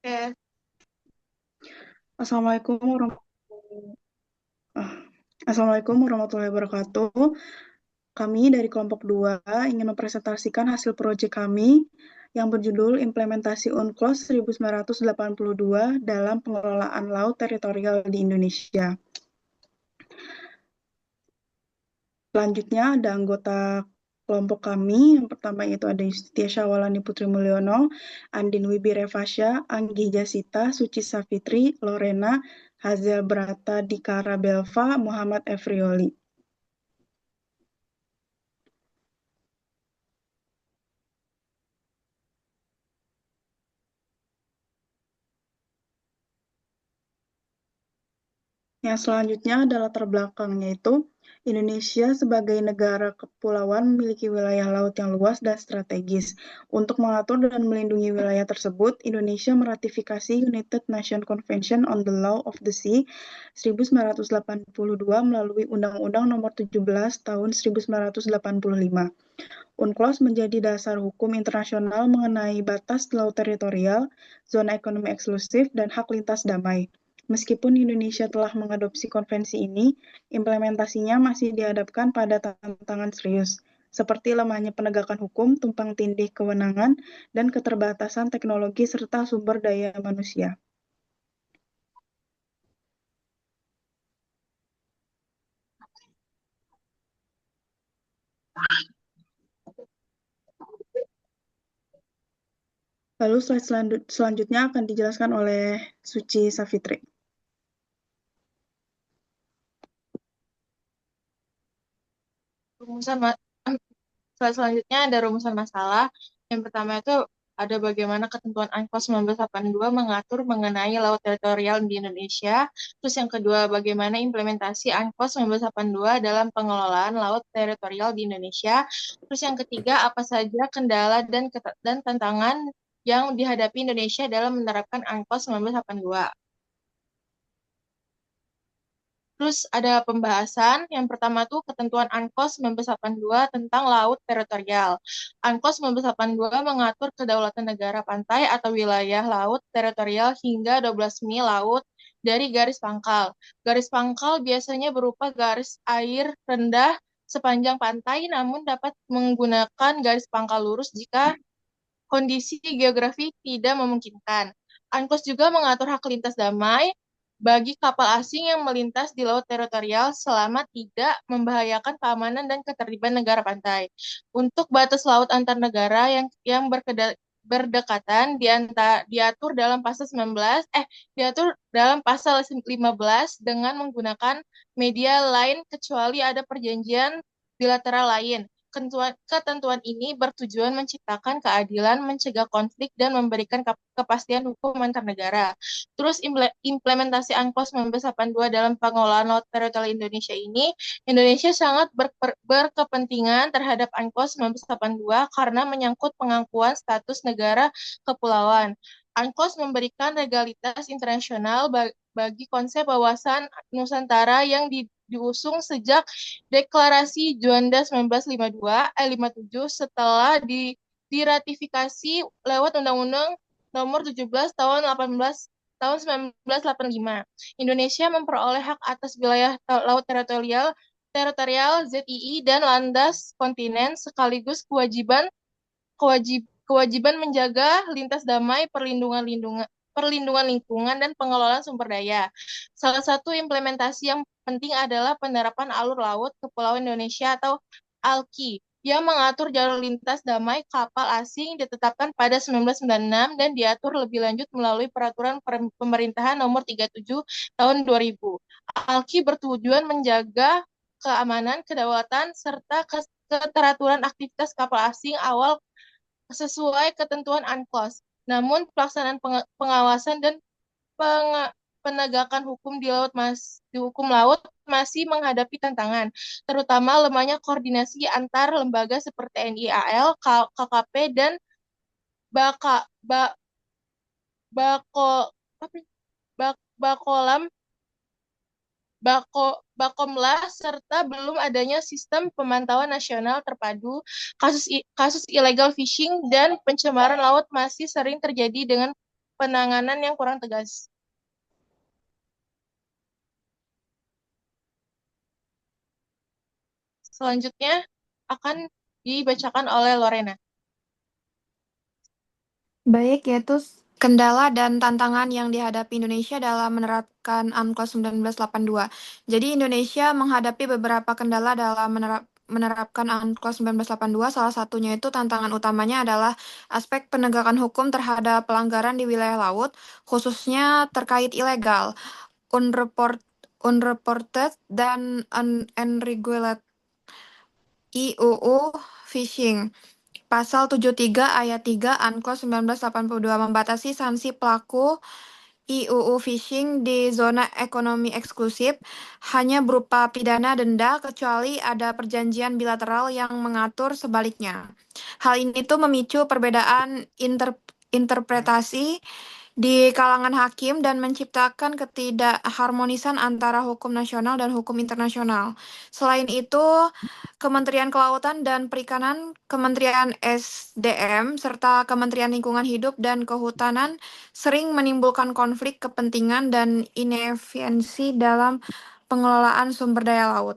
Oke, Assalamualaikum warahmatullahi ah, Assalamualaikum warahmatullahi wabarakatuh. Kami dari kelompok 2 ingin mempresentasikan hasil proyek kami yang berjudul Implementasi UNCLOS 1982 dalam pengelolaan laut teritorial di Indonesia. Selanjutnya ada anggota kelompok kami. Yang pertama itu ada Yustitia Syawalani Putri Mulyono, Andin Wibire Fasya, Anggi Jasita, Suci Safitri, Lorena, Hazel Brata Dikara Belva, Muhammad Efrioli. Yang selanjutnya adalah latar belakang, yaitu Indonesia sebagai negara kepulauan memiliki wilayah laut yang luas dan strategis. Untuk mengatur dan melindungi wilayah tersebut, Indonesia meratifikasi United Nations Convention on the Law of the Sea 1982 melalui Undang-Undang Nomor 17 Tahun 1985. UNCLOS menjadi dasar hukum internasional mengenai batas laut teritorial, zona ekonomi eksklusif, dan hak lintas damai. Meskipun Indonesia telah mengadopsi konvensi ini, implementasinya masih dihadapkan pada tantangan serius, seperti lemahnya penegakan hukum, tumpang tindih kewenangan, dan keterbatasan teknologi serta sumber daya manusia. Lalu slide selanjutnya akan dijelaskan oleh Suci Safitri. rumusan ma- slide selanjutnya ada rumusan masalah. Yang pertama itu ada bagaimana ketentuan UNCLOS 1982 mengatur mengenai laut teritorial di Indonesia. Terus yang kedua, bagaimana implementasi UNCLOS 1982 dalam pengelolaan laut teritorial di Indonesia. Terus yang ketiga, apa saja kendala dan tantangan yang dihadapi Indonesia dalam menerapkan UNCLOS 1982. Terus ada pembahasan, yang pertama tuh ketentuan UNCLOS 1982 tentang laut teritorial. UNCLOS 1982 mengatur kedaulatan negara pantai atau wilayah laut teritorial hingga 12 mil laut dari garis pangkal. Garis pangkal biasanya berupa garis air rendah sepanjang pantai, namun dapat menggunakan garis pangkal lurus jika kondisi geografi tidak memungkinkan. UNCLOS juga mengatur hak lintas damai bagi kapal asing yang melintas di laut teritorial selama tidak membahayakan keamanan dan ketertiban negara pantai. Untuk batas laut antar negara yang berdekatan diatur dalam pasal 19 diatur dalam pasal 15 dengan menggunakan media lain kecuali ada perjanjian bilateral lain. Ketentuan ini bertujuan menciptakan keadilan, mencegah konflik, dan memberikan kepastian hukum antar negara. Terus implementasi UNCLOS 1982 dalam pengelolaan laut teritorial Indonesia ini, Indonesia sangat berkepentingan terhadap UNCLOS 1982 karena menyangkut pengakuan status negara kepulauan. UNCLOS memberikan legalitas internasional bagi konsep wawasan Nusantara yang diusung sejak Deklarasi Juanda 1952 57 setelah diratifikasi lewat Undang-Undang Nomor 17 tahun 18 tahun 1985. Indonesia memperoleh hak atas wilayah laut teritorial ZII dan landas kontinen sekaligus kewajiban menjaga lintas damai, perlindungan lingkungan dan pengelolaan sumber daya. Salah satu implementasi yang penting adalah penerapan alur laut Kepulauan Indonesia atau ALKI yang mengatur jalur lintas damai kapal asing ditetapkan pada 1996 dan diatur lebih lanjut melalui peraturan pemerintahan nomor 37 tahun 2000. ALKI bertujuan menjaga keamanan, kedaulatan, serta keteraturan aktivitas kapal asing awal sesuai ketentuan UNCLOS. Namun pelaksanaan pengawasan dan penegakan hukum di hukum laut masih menghadapi tantangan, terutama lemahnya koordinasi antar lembaga seperti TNI AL, KKP dan Baka, ba, Bako, apa, Bakolam Bakomlah serta belum adanya sistem pemantauan nasional terpadu. Kasus ilegal fishing dan pencemaran laut masih sering terjadi dengan penanganan yang kurang tegas. Selanjutnya akan dibacakan oleh Lorena. Baik, yaitu kendala dan tantangan yang dihadapi Indonesia dalam menerapkan UNCLOS 1982. Jadi Indonesia menghadapi beberapa kendala dalam menerapkan UNCLOS 1982. Salah satunya itu tantangan utamanya adalah aspek penegakan hukum terhadap pelanggaran di wilayah laut, khususnya terkait ilegal, unreported, dan unregulated IUU fishing. Pasal 73 ayat 3 UNCLOS 1982 membatasi sanksi pelaku IUU fishing di zona ekonomi eksklusif hanya berupa pidana denda kecuali ada perjanjian bilateral yang mengatur sebaliknya. Hal ini tuh memicu perbedaan interpretasi di kalangan hakim dan menciptakan ketidakharmonisan antara hukum nasional dan hukum internasional. Selain itu, Kementerian Kelautan dan Perikanan, Kementerian SDM, serta Kementerian Lingkungan Hidup dan Kehutanan sering menimbulkan konflik kepentingan dan inefisiensi dalam pengelolaan sumber daya laut.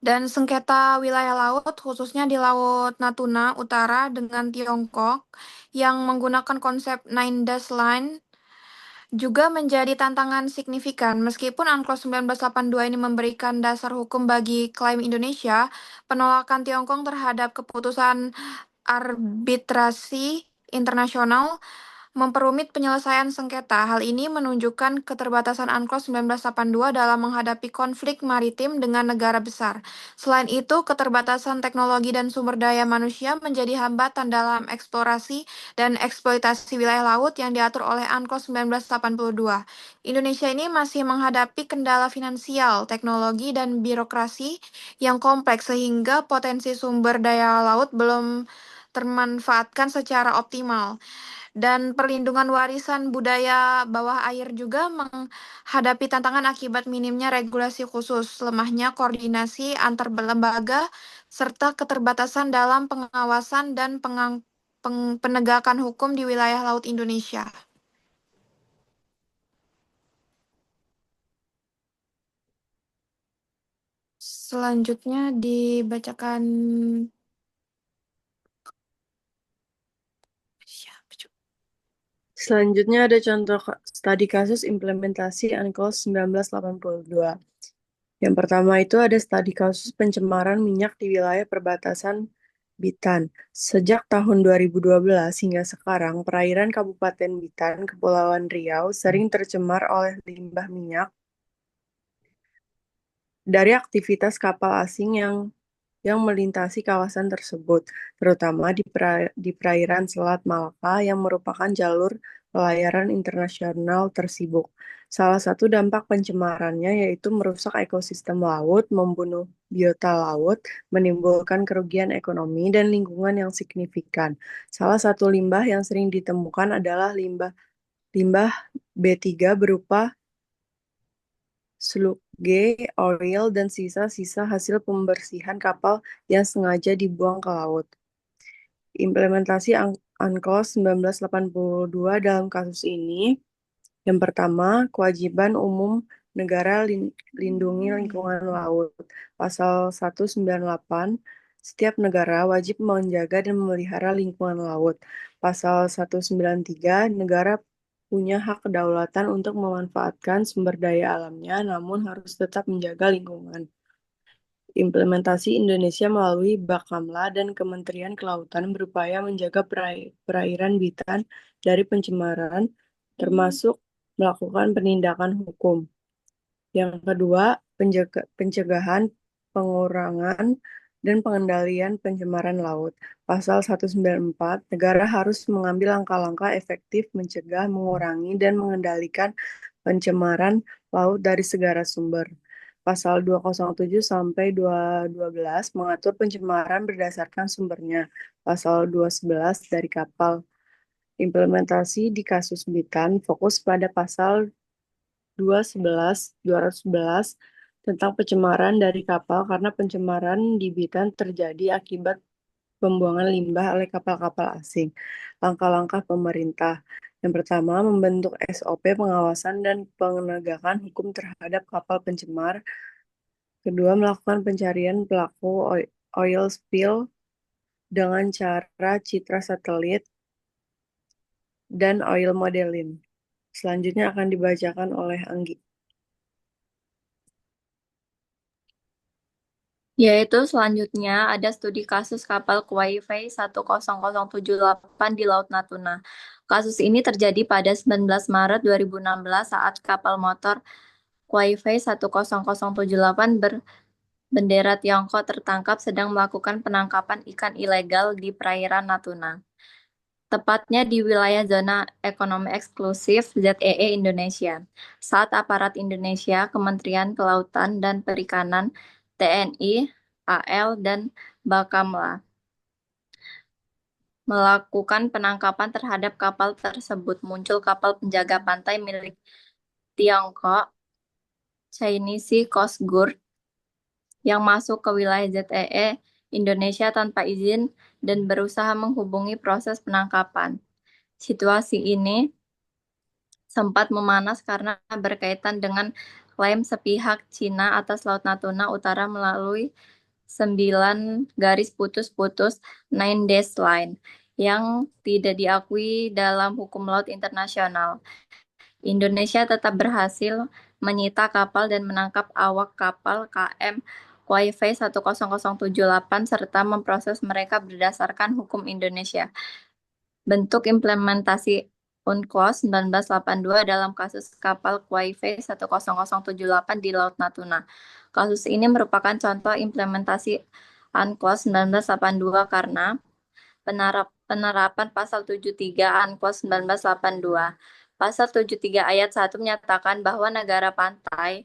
Dan sengketa wilayah laut, khususnya di Laut Natuna Utara dengan Tiongkok, yang menggunakan konsep Nine Dash Line, juga menjadi tantangan signifikan. Meskipun UNCLOS 1982 ini memberikan dasar hukum bagi klaim Indonesia, penolakan Tiongkok terhadap keputusan arbitrasi internasional memperumit penyelesaian sengketa. Hal ini menunjukkan keterbatasan UNCLOS 1982 dalam menghadapi konflik maritim dengan negara besar. Selain itu, keterbatasan teknologi dan sumber daya manusia menjadi hambatan dalam eksplorasi dan eksploitasi wilayah laut yang diatur oleh UNCLOS 1982. Indonesia ini masih menghadapi kendala finansial, teknologi, dan birokrasi yang kompleks sehingga potensi sumber daya laut belum termanfaatkan secara optimal. Dan perlindungan warisan budaya bawah air juga menghadapi tantangan akibat minimnya regulasi khusus, lemahnya koordinasi antar lembaga, serta keterbatasan dalam pengawasan dan penegakan hukum di wilayah laut Indonesia. Selanjutnya dibacakan Selanjutnya ada contoh studi kasus implementasi UNCLOS 1982. Yang pertama itu ada studi kasus pencemaran minyak di wilayah perbatasan Bitan. Sejak tahun 2012 hingga sekarang, perairan Kabupaten Bitan, Kepulauan Riau sering tercemar oleh limbah minyak dari aktivitas kapal asing yang melintasi kawasan tersebut, terutama di perairan Selat Malaka yang merupakan jalur pelayaran internasional tersibuk. Salah satu dampak pencemarannya yaitu merusak ekosistem laut, membunuh biota laut, menimbulkan kerugian ekonomi dan lingkungan yang signifikan. Salah satu limbah yang sering ditemukan adalah limbah B3 berupa sludge, oil, dan sisa-sisa hasil pembersihan kapal yang sengaja dibuang ke laut. Implementasi UNCLOS 1982 dalam kasus ini, yang pertama, kewajiban umum negara lindungi lingkungan laut. Pasal 198, setiap negara wajib menjaga dan memelihara lingkungan laut. Pasal 193, negara punya hak kedaulatan untuk memanfaatkan sumber daya alamnya, namun harus tetap menjaga lingkungan. Implementasi Indonesia melalui Bakamla dan Kementerian Kelautan berupaya menjaga perairan Bitan dari pencemaran, termasuk melakukan penindakan hukum. Yang kedua, pencegahan, pengurangan, dan pengendalian pencemaran laut. Pasal 194, negara harus mengambil langkah-langkah efektif mencegah, mengurangi, dan mengendalikan pencemaran laut dari segala sumber. Pasal 207 sampai 212 mengatur pencemaran berdasarkan sumbernya. Pasal 211 dari kapal. Implementasi di kasus Bitan fokus pada pasal 211 tentang pencemaran dari kapal karena pencemaran di Bitan terjadi akibat pembuangan limbah oleh kapal-kapal asing. Langkah-langkah pemerintah. Yang pertama, membentuk SOP pengawasan dan penegakan hukum terhadap kapal pencemar. Kedua, melakukan pencarian pelaku oil spill dengan cara citra satelit dan oil modeling. Selanjutnya akan dibacakan oleh Anggi. Yaitu selanjutnya ada studi kasus kapal Kuwait 10078 di Laut Natuna. Kasus ini terjadi pada 19 Maret 2016 saat kapal motor Kuwait 10078 berbendera Tiongkok tertangkap sedang melakukan penangkapan ikan ilegal di perairan Natuna. Tepatnya di wilayah zona ekonomi eksklusif ZEE Indonesia. Saat aparat Indonesia, Kementerian Kelautan dan Perikanan, TNI, AL, dan Bakamla melakukan penangkapan terhadap kapal tersebut. Muncul kapal penjaga pantai milik Tiongkok, Chinese Sea Coast Guard, yang masuk ke wilayah ZEE Indonesia tanpa izin dan berusaha menghubungi proses penangkapan. Situasi ini sempat memanas karena berkaitan dengan klaim sepihak Cina atas Laut Natuna Utara melalui 9 garis putus-putus Nine Dash Line yang tidak diakui dalam hukum laut internasional. Indonesia tetap berhasil menyita kapal dan menangkap awak kapal KM Kuwait 10078 serta memproses mereka berdasarkan hukum Indonesia. Bentuk implementasi UNCLOS 1982 dalam kasus kapal Kuwait 10078 di Laut Natuna. Kasus ini merupakan contoh implementasi UNCLOS 1982 karena penerapan pasal 73 UNCLOS 1982. Pasal 73 ayat 1 menyatakan bahwa negara pantai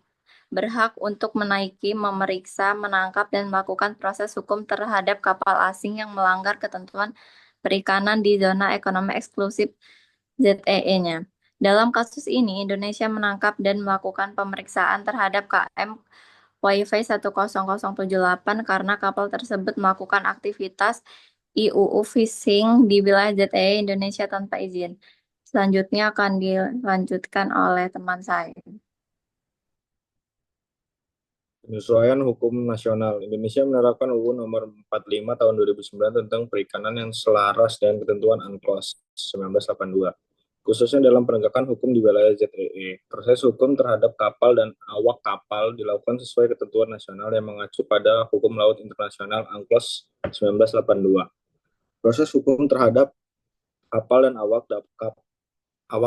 berhak untuk menaiki, memeriksa, menangkap, dan melakukan proses hukum terhadap kapal asing yang melanggar ketentuan perikanan di zona ekonomi eksklusif ZEE-nya. Dalam kasus ini, Indonesia menangkap dan melakukan pemeriksaan terhadap KM Kuwait 10078 karena kapal tersebut melakukan aktivitas IUU fishing di wilayah ZEE Indonesia tanpa izin. Selanjutnya akan dilanjutkan oleh teman saya. Penyesuaian hukum nasional. Indonesia menerapkan UU Nomor 45 Tahun 2009 tentang perikanan yang selaras dengan ketentuan UNCLOS 1982, khususnya dalam penegakan hukum di wilayah ZEE. Proses hukum terhadap kapal dan awak kapal dilakukan sesuai ketentuan nasional yang mengacu pada hukum laut internasional UNCLOS 1982. Proses hukum terhadap kapal dan awak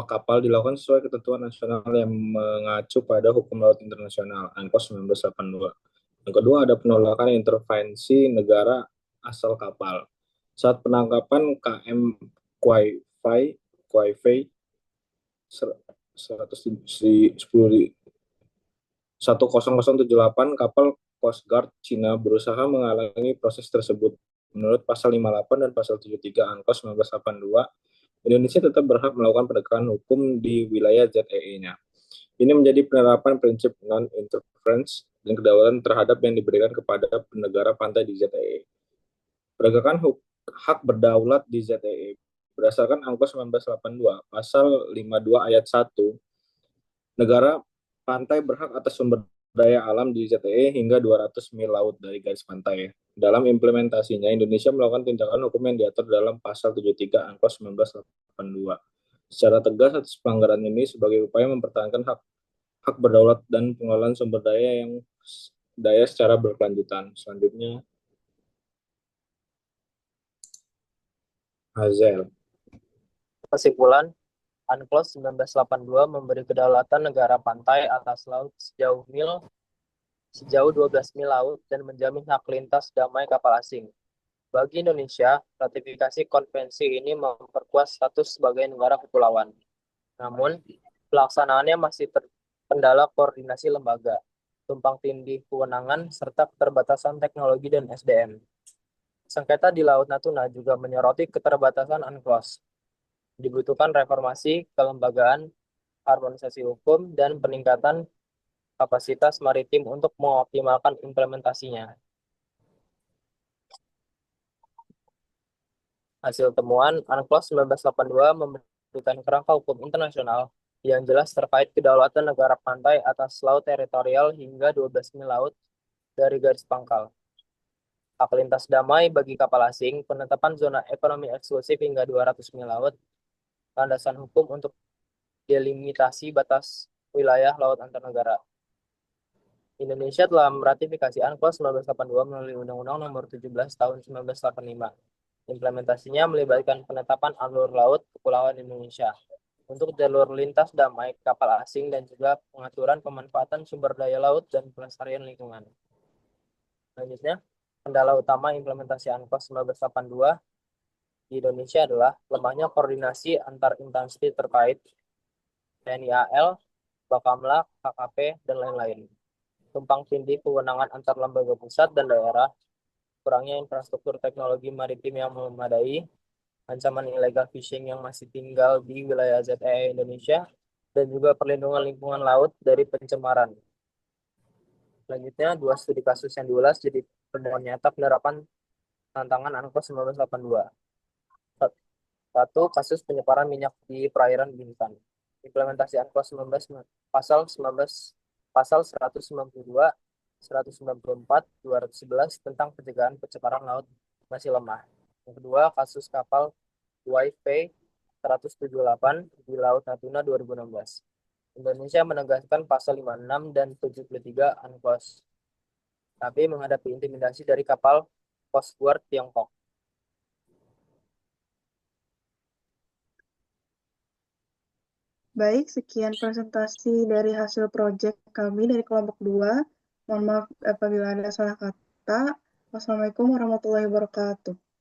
kapal dilakukan sesuai ketentuan nasional yang mengacu pada hukum laut internasional UNCLOS 1982. Yang kedua, ada penolakan intervensi negara asal kapal. Saat penangkapan KM Kuwait 10078 kapal Coast Guard Cina berusaha menghalangi proses tersebut. Menurut pasal 58 dan pasal 73 UNCLOS 1982, Indonesia tetap berhak melakukan penegakan hukum di wilayah ZEE-nya. Ini menjadi penerapan prinsip non-interference dan kedaulatan terhadap yang diberikan kepada negara pantai di ZEE. Penegakan hak berdaulat di ZEE berdasarkan UNCLOS 1982, pasal 52 ayat 1, negara pantai berhak atas sumber daya alam di ZEE hingga 200 mil laut dari garis pantai. Dalam implementasinya, Indonesia melakukan tindakan hukum yang diatur dalam pasal 73 UNCLOS 1982. Secara tegas atas pelanggaran ini sebagai upaya mempertahankan hak berdaulat dan pengelolaan sumber daya secara berkelanjutan. Selanjutnya, Hazel. Kesimpulan, UNCLOS 1982 memberi kedaulatan negara pantai atas laut sejauh 12 mil laut dan menjamin hak lintas damai kapal asing. Bagi Indonesia, ratifikasi konvensi ini memperkuat status sebagai negara kepulauan. Namun, pelaksanaannya masih terkendala koordinasi lembaga, tumpang tindih kewenangan, serta keterbatasan teknologi dan SDM. Sengketa di Laut Natuna juga menyoroti keterbatasan UNCLOS. Dibutuhkan reformasi kelembagaan, harmonisasi hukum, dan peningkatan kapasitas maritim untuk mengoptimalkan implementasinya. Hasil temuan, UNCLOS 1982 bukan kerangka hukum internasional yang jelas terkait kedaulatan negara pantai atas laut teritorial hingga 12 mil laut dari garis pangkal. Hak lintas damai bagi kapal asing, penetapan zona ekonomi eksklusif hingga 200 mil laut, landasan hukum untuk delimitasi batas wilayah laut antar negara. Indonesia telah meratifikasi UNCLOS 1982 melalui Undang-Undang Nomor 17 Tahun 1985. Implementasinya melibatkan penetapan alur laut Kepulauan Indonesia untuk jalur lintas damai kapal asing dan juga pengaturan pemanfaatan sumber daya laut dan pelestarian lingkungan. Selanjutnya, kendala utama implementasi UNCLOS 1982 di Indonesia adalah lemahnya koordinasi antar instansi terkait TNI AL, Bakamla, KKP, dan lain-lain. Tumpang tindih kewenangan antar lembaga pusat dan daerah, kurangnya infrastruktur teknologi maritim yang memadai, ancaman illegal fishing yang masih tinggal di wilayah ZEE Indonesia, dan juga perlindungan lingkungan laut dari pencemaran. Selanjutnya, 2 studi kasus yang diulas jadi penemuan nyata penerapan tantangan UNCLOS 1982. 1. Kasus penyebaran minyak di perairan Bintan. Implementasi UNCLOS 19 pasal 192, 194, 211 tentang pencegahan pencemaran laut masih lemah. Yang kedua, kasus kapal YP 178 di Laut Natuna 2016. Indonesia menegaskan pasal 56 dan 73 UNCLOS, tapi menghadapi intimidasi dari kapal Coast Guard Tiongkok. Baik, sekian presentasi dari hasil proyek kami dari kelompok 2. Mohon maaf apabila ada salah kata. Wassalamualaikum warahmatullahi wabarakatuh.